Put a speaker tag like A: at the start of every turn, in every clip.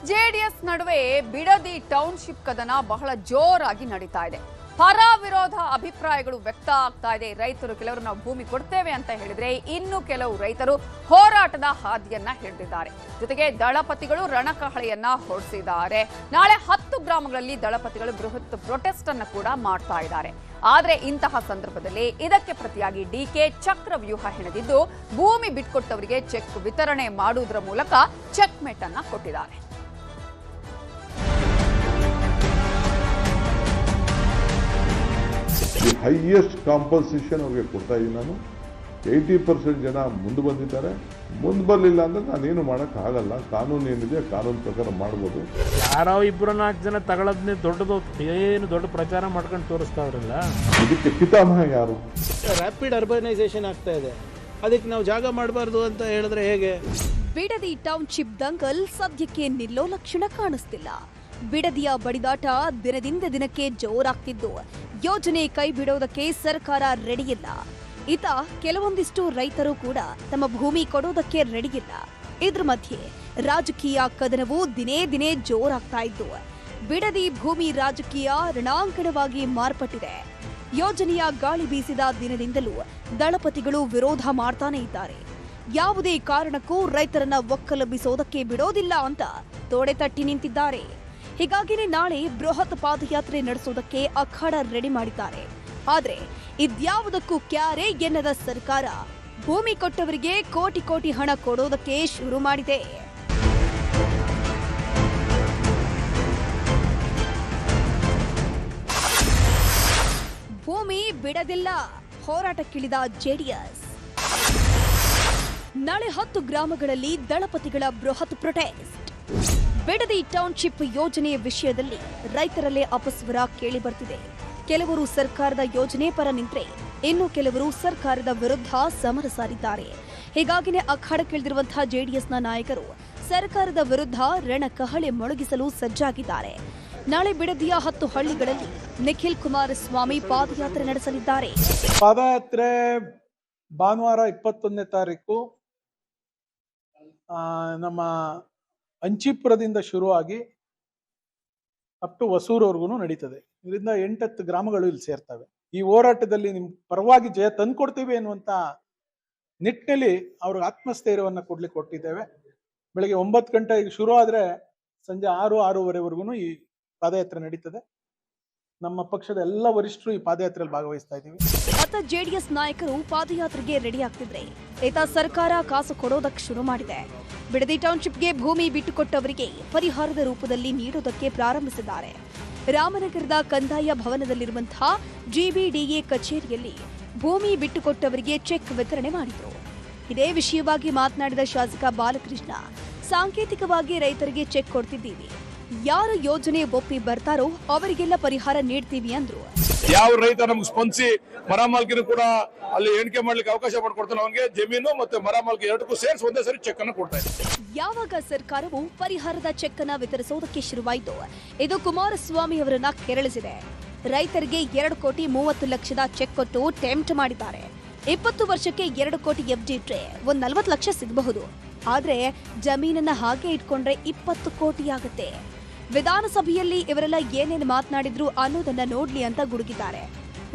A: JDS ನಡುವೆ Bidadi township ಕದನ ಬಹಳ ಜೋರಾಗಿ ನಡೀತಾ ಇದೆ. ಪರ ವಿರೋಧ ಅಭಿಪ್ರಾಯಗಳು ವ್ಯಕ್ತ ಆಗ್ತಾ ಇದೆ. ರೈತರು ಕೆಲವರು ನಾವು ಭೂಮಿ ಕೊಡ್ತೇವೆ ಅಂತ ಹೇಳಿದ್ರೆ, ಇನ್ನು ಕೆಲವು ರೈತರು ಹೋರಾಟದ ಹಾದಿಯನ್ನ ಹಿಡಿದಿದ್ದಾರೆ. ಜೊತೆಗೆ ದಳಪತಿಗಳು ರಣಕಹಳೆಯನ್ನ ಹೊರಡಿಸಿದ್ದಾರೆ. ನಾಳೆ 10 ಗ್ರಾಮಗಳಲ್ಲಿ ದಳಪತಿಗಳು ಬೃಹತ್ ಪ್ರೊಟೆಸ್ಟ್ ಅನ್ನು ಕೂಡ ಮಾಡ್ತಾ ಇದ್ದಾರೆ. ಆದರೆ ಇಂತಹ ಸಂದರ್ಭದಲ್ಲಿ ಇದಕ್ಕೆ ಪ್ರತಿಯಾಗಿ ಡಿಕೆ ಚಕ್ರವ್ಯೂಹ ಹೆಣೆದಿದ್ದು, ಭೂಮಿ ಬಿಟ್ಕೊಟ್ಟವರಿಗೆ ಚೆಕ್ ವಿತರಣೆ ಮಾಡುವುದರ ಮೂಲಕ ಚೆಕ್ ಮೇಟ್ ಅನ್ನ ಕೊಟ್ಟಿದ್ದಾರೆ.
B: ಹೈಯೆಸ್ಟ್ ಕಾಂಪನ್ಸೇಷನ್ ಅವ್ರಿಗೆ ಕೊಡ್ತಾ ಇದ್ದೀನಿ ನಾನು. 80% ಜನ ಮುಂದೆ ಬಂದಿದ್ದಾರೆ. ಮುಂದೆ ಬರಲಿಲ್ಲ ಅಂದ್ರೆ ನಾನೇನು ಮಾಡೋಕ್ಕಾಗಲ್ಲ. ಕಾನೂನು ಏನಿದೆ ಕಾನೂನು ಪ್ರಕಾರ ಮಾಡ್ಬೋದು.
C: ಯಾರೋ 2-4 ಜನ ತಗೊಳ್ಳೋದನ್ನೇ ದೊಡ್ಡದು, ಏನು ದೊಡ್ಡ ಪ್ರಚಾರ ಮಾಡ್ಕೊಂಡು ತೋರಿಸ್ತಾವ್ರಲ್ಲ.
B: ಇದಕ್ಕೆ ಪಿತಾಮಹ ಯಾರು?
D: ರ್ಯಾಪಿಡ್ ಅರ್ಬನೈಸೇಷನ್ ಆಗ್ತಾ ಇದೆ, ಅದಕ್ಕೆ ನಾವು ಜಾಗ ಮಾಡಬಾರ್ದು ಅಂತ ಹೇಳಿದ್ರೆ ಹೇಗೆ?
E: ಬಿಡದಿ ಟೌನ್ಶಿಪ್ ದಂಗಲ್ ಸದ್ಯಕ್ಕೆ ನಿಲ್ಲೋ ಲಕ್ಷಣ ಕಾಣಿಸ್ತಿಲ್ಲ. ಬಿಡದಿಯ ಬಡಿದಾಟ ದಿನದಿಂದ ದಿನಕ್ಕೆ ಜೋರಾಗ್ತಿದ್ದು, ಯೋಜನೆ ಕೈ ಬಿಡೋದಕ್ಕೆ ಸರ್ಕಾರ ರೆಡಿಯಿಲ್ಲ. ಇತ ಕೆಲವೊಂದಿಷ್ಟು ರೈತರು ಕೂಡ ತಮ್ಮ ಭೂಮಿ ಕೊಡೋದಕ್ಕೆ ರೆಡಿಯಿಲ್ಲ. ಇದ್ರ ಮಧ್ಯೆ ರಾಜಕೀಯ ಕದನವು ದಿನೇ ದಿನೇ ಜೋರಾಗ್ತಾ ಇದ್ದು, ಬಿಡದಿ ಭೂಮಿ ರಾಜಕೀಯ ರಣಾಂಗಣವಾಗಿ ಮಾರ್ಪಟ್ಟಿದೆ. ಯೋಜನೆಯ ಗಾಳಿ ಬೀಸಿದ ದಿನದಿಂದಲೂ ದಳಪತಿಗಳು ವಿರೋಧ ಮಾಡ್ತಾನೆ ಇದ್ದಾರೆ. ಯಾವುದೇ ಕಾರಣಕ್ಕೂ ರೈತರನ್ನ ಒಕ್ಕಲೆಬ್ಬಿಸೋದಕ್ಕೆ ಬಿಡೋದಿಲ್ಲ ಅಂತ ತೋಡೆ ತಟ್ಟಿ ನಿಂತಿದ್ದಾರೆ. ಹೀಗಾಗಿನೇ ನಾಳೆ ಬೃಹತ್ ಪಾದಯಾತ್ರೆ ನಡೆಸೋದಕ್ಕೆ ಅಖಾಡ ರೆಡಿ ಮಾಡಿದ್ದಾರೆ. ಆದ್ರೆ ಇದ್ಯಾವುದಕ್ಕೂ ಕ್ಯಾರೆ ಎನ್ನದ ಸರ್ಕಾರ ಭೂಮಿ ಕೊಟ್ಟವರಿಗೆ ಕೋಟಿ ಕೋಟಿ ಹಣ ಕೊಡೋದಕ್ಕೆ ಶುರು ಮಾಡಿದೆ. ಭೂಮಿ ಬಿಡದಿಲ್ಲ, ಹೋರಾಟಕ್ಕಿಳಿದ ಜೆಡಿಎಸ್. ನಾಳೆ 10 ಗ್ರಾಮಗಳಲ್ಲಿ ದಳಪತಿಗಳ ಬೃಹತ್ ಪ್ರೊಟೆಸ್ಟ್. ಬಿಡದಿ ಟೌನ್ಶಿಪ್ ಯೋಜನೆಯ ವಿಷಯದಲ್ಲಿ ರೈತರಲ್ಲೇ ಅಪಸ್ವರ ಕೇಳಿ ಬರ್ತಿದೆ. ಕೆಲವರು ಸರ್ಕಾರದ ಯೋಜನೆ ಪರ ನಿಂತರೆ, ಇನ್ನು ಕೆಲವರು ಸರ್ಕಾರದ ವಿರುದ್ಧ ಸಮರ ಸಾರಿದ್ದಾರೆ. ಹೀಗಾಗಿನೇ ಅಖಾಡಕ್ಕಿಳಿದಿರುವಂತಹ ಜೆಡಿಎಸ್ನ ನಾಯಕರು ಸರ್ಕಾರದ ವಿರುದ್ಧ ರಣಕಹಳೆ ಮೊಳಗಿಸಲು ಸಜ್ಜಾಗಿದ್ದಾರೆ. ನಾಳೆ ಬಿಡದಿಯ 10 ಹಳ್ಳಿಗಳಲ್ಲಿ ನಿಖಿಲ್ ಕುಮಾರಸ್ವಾಮಿ ಪಾದಯಾತ್ರೆ ನಡೆಸಲಿದ್ದಾರೆ.
F: ಪಾದಯಾತ್ರೆ ಭಾನುವಾರ 21ನೇ ತಾರೀಕು ನಮ್ಮ ಅಂಚಿಪುರದಿಂದ ಶುರುವಾಗಿ ಅಪ್ ಟು ಹೊಸೂರವರೆಗೂ ನಡೀತದೆ. ಇದರಿಂದ 8-10 ಗ್ರಾಮಗಳು ಇಲ್ಲಿ ಸೇರ್ತವೆ. ಈ ಹೋರಾಟದಲ್ಲಿ ನಿಮ್ ಪರವಾಗಿ ಜಯ ತಂದ್ಕೊಡ್ತೀವಿ ಅನ್ನುವಂತ ನಿಟ್ಟಿನಲ್ಲಿ ಅವ್ರಿಗೆ ಆತ್ಮಸ್ಥೈರ್ಯವನ್ನ ಕೊಟ್ಟಿದ್ದೇವೆ. ಬೆಳಗ್ಗೆ 9 ಗಂಟೆಗೆ ಶುರು ಆದ್ರೆ ಸಂಜೆ 6-6:30ವರೆಗೂ ಈ ಪಾದಯಾತ್ರೆ ನಡೀತದೆ. ನಮ್ಮ ಪಕ್ಷದ ಎಲ್ಲ ವರಿಷ್ಠರು ಈ ಪಾದಯಾತ್ರೆಯಲ್ಲಿ ಭಾಗವಹಿಸ್ತಾ ಇದ್ದೀವಿ.
E: ಅತ್ತ ಜೆಡಿಎಸ್ ನಾಯಕರು ಪಾದಯಾತ್ರೆಗೆ ರೆಡಿ ಆಗ್ತಿದ್ರೆ, ಈತ ಸರ್ಕಾರ ಕಾಸು ಕೊಡೋದಕ್ಕೆ ಶುರು ಮಾಡಿದೆ. ಬಿಡದಿ ಟೌನ್ಶಿಪ್ಗೆ ಭೂಮಿ ಬಿಟ್ಟುಕೊಟ್ಟವರಿಗೆ ಪರಿಹಾರದ ರೂಪದಲ್ಲಿ ನೀಡೋದಕ್ಕೆ ಪ್ರಾರಂಭಿಸಿದ್ದಾರೆ. ರಾಮನಗರದ ಕಂದಾಯ ಭವನದಲ್ಲಿರುವಂತಹ ಜಿಬಿಡಿಎ ಕಚೇರಿಯಲ್ಲಿ ಭೂಮಿ ಬಿಟ್ಟುಕೊಟ್ಟವರಿಗೆ ಚೆಕ್ ವಿತರಣೆ ಮಾಡಿದರು. ಇದೇ ವಿಷಯವಾಗಿ ಮಾತನಾಡಿದ ಶಾಸಕ ಬಾಲಕೃಷ್ಣ, ಸಾಂಕೇತಿಕವಾಗಿ ರೈತರಿಗೆ ಚೆಕ್ ಕೊಡ್ತಿದ್ದೀವಿ, ಯಾರು ಯೋಜನೆ ಒಪ್ಪಿ ಬರ್ತಾರೋ ಅವರಿಗೆಲ್ಲ ಪರಿಹಾರ ನೀಡ್ತೀವಿ ಅಂದ್ರು.
G: ಯಾವ ರೈತ ನಮ್ಗೆ ಸ್ಪಂದಿಸಿ ಮರ ಮಾಲ್ಕಿನೂ ಕೂಡ ಅಲ್ಲಿ ಎಣಿಕೆ ಮಾಡ್ಲಿಕ್ಕೆ ಅವಕಾಶ ಮಾಡಿಕೊಡ್ತಾನೆ, ಅವನಿಗೆ ಜಮೀನು ಮತ್ತೆ ಮರ ಮಾಲ್ಕಿ ಎರಡಕ್ಕೂ ಸೇರಿಸಿ ಒಂದೇ ಸರಿ ಚೆಕ್ ಅನ್ನು ಕೊಡ್ತಾ ಇದೆ.
E: ಯಾವಾಗ ಸರ್ಕಾರವು ಪರಿಹಾರದ ಚೆಕ್ ಅನ್ನ ವಿತರಿಸೋದಕ್ಕೆ ಶುರುವಾಯಿತು, ಇದು ಕುಮಾರಸ್ವಾಮಿ ಅವರನ್ನ ಕೆರಳಿಸಿದೆ. ರೈತರಿಗೆ 2,30,00,000 ಚೆಕ್ ಕೊಟ್ಟು ಟೆಂಪ್ಟ್ ಮಾಡಿದ್ದಾರೆ. 20 ವರ್ಷಕ್ಕೆ 2 ಕೋಟಿ ಎಫ್ಡಿ ಇಟ್ರೆ 40 ಲಕ್ಷ ಸಿಗಬಹುದು. ಆದ್ರೆ ಜಮೀನನ್ನ ಹಾಗೆ ಇಟ್ಕೊಂಡ್ರೆ 20 ಕೋಟಿ ಆಗುತ್ತೆ. ವಿಧಾನಸಭೆಯಲ್ಲಿ ಇವರೆಲ್ಲ ಏನೇನು ಮಾತನಾಡಿದ್ರು ಅನ್ನೋದನ್ನ ನೋಡ್ಲಿ ಅಂತ ಗುಡುಗಿದ್ದಾರೆ.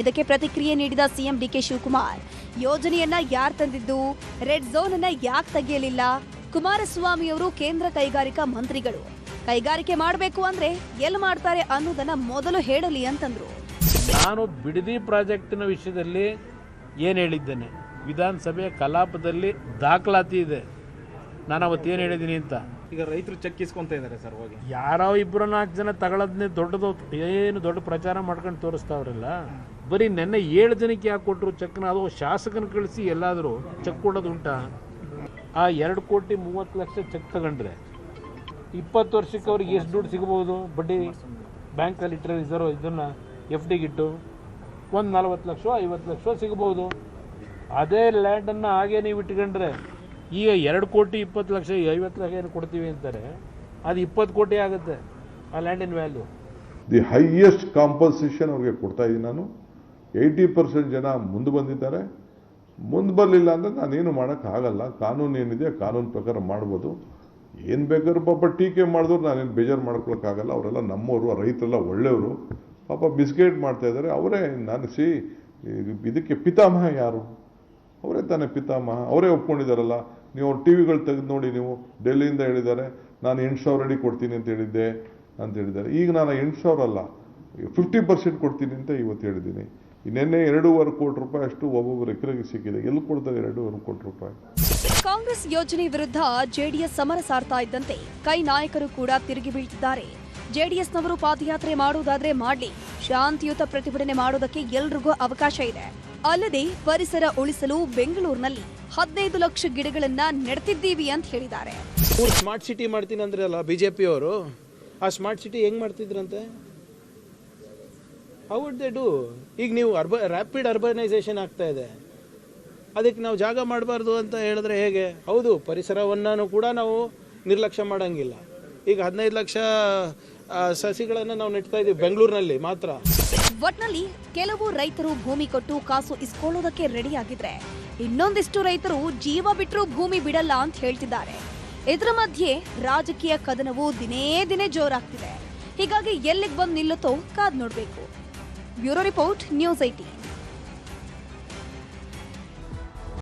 E: ಇದಕ್ಕೆ ಪ್ರತಿಕ್ರಿಯೆ ನೀಡಿದ ಸಿಎಂ ಡಿಕೆ ಶಿವಕುಮಾರ್, ಯೋಜನೆಯನ್ನ ಯಾರು ತಂದಿದ್ದು, ರೆಡ್ ಝೋನ್ ಅನ್ನ ಯಾಕೆ ತೆಗೆಯಲಿಲ್ಲ, ಕುಮಾರಸ್ವಾಮಿ ಅವರು ಕೇಂದ್ರ ಕೈಗಾರಿಕಾ ಮಂತ್ರಿಗಳು, ಕೈಗಾರಿಕೆ ಮಾಡಬೇಕು ಅಂದ್ರೆ ಎಲ್ಲಿ ಮಾಡ್ತಾರೆ ಅನ್ನೋದನ್ನ ಮೊದಲು ಹೇಳಲಿ ಅಂತಂದ್ರು.
C: ನಾನು ಬಿಡದಿ ಪ್ರಾಜೆಕ್ಟಿನ ವಿಷಯದಲ್ಲಿ ಏನು ಹೇಳಿದ್ದೇನೆ, ವಿಧಾನಸಭೆಯ ಕಲಾಪದಲ್ಲಿ ದಾಖಲಾತಿ ಇದೆ. ನಾನು ಅವತ್ತೇನು ಹೇಳಿದ್ದೀನಿ ಅಂತ.
D: ಈಗ ರೈತರು ಚೆಕ್ ಇಸ್ಕೊಂತ ಇದ್ದಾರೆ ಸರ್. ಹೋಗಿ
C: ಯಾರೋ 2-4 ಜನ ತಗೊಳ್ಳೋದನ್ನೇ ದೊಡ್ಡದು, ಏನು ದೊಡ್ಡ ಪ್ರಚಾರ ಮಾಡ್ಕೊಂಡು ತೋರಿಸ್ತಾವ್ರಲ್ಲ. ಬರೀ ನೆನ್ನೆ 7 ಜನಕ್ಕೆ ಯಾಕೆ ಕೊಟ್ಟರು ಚೆಕ್ನ? ಅದು ಶಾಸಕನ ಕಳಿಸಿ ಎಲ್ಲಾದರೂ ಚೆಕ್ ಕೊಡೋದು ಉಂಟಾ? ಆ 2,30,00,000 ಚೆಕ್ ತಗೊಂಡ್ರೆ 20 ವರ್ಷಕ್ಕೆ ಅವ್ರಿಗೆ ಎಷ್ಟು ದುಡ್ಡು ಸಿಗ್ಬೋದು? ಬಡ್ಡಿ ಬ್ಯಾಂಕಲ್ಲಿ ಇಟ್ಟರೆ ರಿಸರ್ವ್ ಇದನ್ನು ಎಫ್ ಡಿಗಿಟ್ಟು ಒಂದು 40 ಲಕ್ಷ 50 ಲಕ್ಷ ಸಿಗ್ಬೋದು. ಅದೇ ಲ್ಯಾಂಡನ್ನು ಹಾಗೇ ನೀವು ಇಟ್ಕೊಂಡ್ರೆ ಈಗ 2,20,00,000 50 ಲಕ್ಷ ಏನು ಕೊಡ್ತೀವಿ ಅಂತಾರೆ, ಅದು 20 ಕೋಟಿ ಆಗುತ್ತೆ ಆ ಲ್ಯಾಂಡಿನ ವ್ಯಾಲ್ಯೂ.
B: ದಿ ಹೈಯೆಸ್ಟ್ ಕಾಂಪನ್ಸೇಷನ್ ಅವ್ರಿಗೆ ಕೊಡ್ತಾ ಇದ್ದೀನಿ ನಾನು. 80% ಜನ ಮುಂದೆ ಬಂದಿದ್ದಾರೆ. ಮುಂದೆ ಬರಲಿಲ್ಲ ಅಂದ್ರೆ ನಾನೇನು ಮಾಡೋಕ್ಕಾಗಲ್ಲ. ಕಾನೂನು ಏನಿದೆ ಕಾನೂನು ಪ್ರಕಾರ ಮಾಡ್ಬೋದು. ಏನು ಬೇಕಾದ್ರೂ ಪಾಪ ಟೀಕೆ ಮಾಡಿದ್ರು ನಾನೇನು ಬೇಜಾರು ಮಾಡ್ಕೊಳಕ್ಕಾಗಲ್ಲ. ಅವರೆಲ್ಲ ನಮ್ಮವರು, ರೈತರೆಲ್ಲ ಒಳ್ಳೆಯವರು. ಪಾಪ ಬಿಸ್ಕೆಟ್ ಮಾಡ್ತಾ ಇದ್ದಾರೆ. ಅವರೇ ನಾನು ಇದಕ್ಕೆ ಪಿತಾಮಹ ಯಾರು? ಅವರೇ ತಾನೇ ಪಿತಾಮಹ. ಅವರೇ ಒಪ್ಕೊಂಡಿದ್ದಾರಲ್ಲ. ನೀವು ಟಿ ವಿಗಳು ತೆಗೆದು ನೋಡಿ, ನೀವು ಡೆಲ್ಲಿಯಿಂದ ಹೇಳಿದ್ದಾರೆ ನಾನು 8,000 ಅಡಿ ಕೊಡ್ತೀನಿ ಅಂತ ಹೇಳಿದ್ದಾರೆ. ಈಗ ನಾನು 8,000 ಅಲ್ಲ, 50% ಕೊಡ್ತೀನಿ ಅಂತ ಇವತ್ತು ಹೇಳಿದ್ದೀನಿ. ನಿನ್ನೆ 2.5 ಕೋಟಿ ರೂಪಾಯಿ ಅಷ್ಟು ಒಬ್ಬೊಬ್ಬರು ಎಕರೆಗೆ ಸಿಕ್ಕಿದೆ. ಎಲ್ಲಿ ಕೊಡ್ತಾರೆ 2.5 ಕೋಟಿ ರೂಪಾಯಿ?
E: ಕಾಂಗ್ರೆಸ್ ಯೋಜನೆ ವಿರುದ್ಧ ಜೆಡಿಎಸ್ ಸಮರ ಸಾರ್ತಾ ಇದ್ದಂತೆ ಕೈ ನಾಯಕರು ಕೂಡ ತಿರುಗಿ ಬೀಳ್ತಿದ್ದಾರೆ. ಜೆಡಿಎಸ್ನವರು ಪಾದಯಾತ್ರೆ ಮಾಡುವುದಾದ್ರೆ ಮಾಡಲಿ, ಶಾಂತಿಯುತ ಪ್ರತಿಭಟನೆ ಮಾಡೋದಕ್ಕೆ ಎಲ್ರಿಗೂ ಅವಕಾಶ ಇದೆ. ಅಲ್ಲದೆ ಪರಿಸರ ಉಳಿಸಲು ಬೆಂಗಳೂರಿನಲ್ಲಿ 15 ಲಕ್ಷ ಗಿಡಗಳನ್ನ ನೆಡ್ತಿದ್ದೀವಿ ಅಂತ ಹೇಳಿದ್ದಾರೆ.
D: ಸ್ಮಾರ್ಟ್ ಸಿಟಿ ಮಾಡ್ತೀನಿ ಅಂದ್ರೆ ಅಲ್ಲ ಬಿಜೆಪಿ ಅವರು, ಆ ಸ್ಮಾರ್ಟ್ ಸಿಟಿ ಹೆಂಗ್ ಮಾಡ್ತಿದ್ರಂತೆ? How would they do? ಈಗ ನೀವು ರ್ಯಾಪಿಡ್ ಅರ್ಬನೈಸೇಷನ್ ಆಗ್ತಾ ಇದೆ, ಅದಕ್ಕೆ ನಾವು ಜಾಗ ಮಾಡಬಾರ್ದು ಅಂತ ಹೇಳಿದ್ರೆ ಹೇಗೆ? ಹೌದು, ಪರಿಸರವನ್ನು ಕೂಡ ನಾವು ನಿರ್ಲಕ್ಷ್ಯ ಮಾಡಂಗಿಲ್ಲ. ಈಗ 15 ಲಕ್ಷ ಸಸಿಗಳನ್ನು ನಾವು ನೆಡ್ತಾ ಇದ್ದೀವಿ ಬೆಂಗಳೂರಿನಲ್ಲಿ ಮಾತ್ರ.
E: ಒಟ್ನಲ್ಲಿ ಕೆಲವು ರೈತರು ಭೂಮಿ ಕೊಟ್ಟು ಕಾಸು ಇಸ್ಕೊಳ್ಳೋದಕ್ಕೆ ರೆಡಿಯಾಗಿದ್ರೆ, ಇನ್ನೊಂದಿಷ್ಟು ರೈತರು ಜೀವ ಬಿಟ್ಟರು ಭೂಮಿ ಬಿಡಲ್ಲ ಅಂತ ಹೇಳ್ತಿದ್ದಾರೆ. ಇದರ ಮಧ್ಯೆ ರಾಜಕೀಯ ಕದನವು ದಿನೇ ದಿನೇ ಜೋರಾಗ್ತಿದೆ. ಹೀಗಾಗಿ ಎಲ್ಲಿಗೆ ಬಂದು ನಿಲ್ಲುತ್ತೋ ಕಾದ್ ನೋಡ್ಬೇಕು. Bureau report, news 18.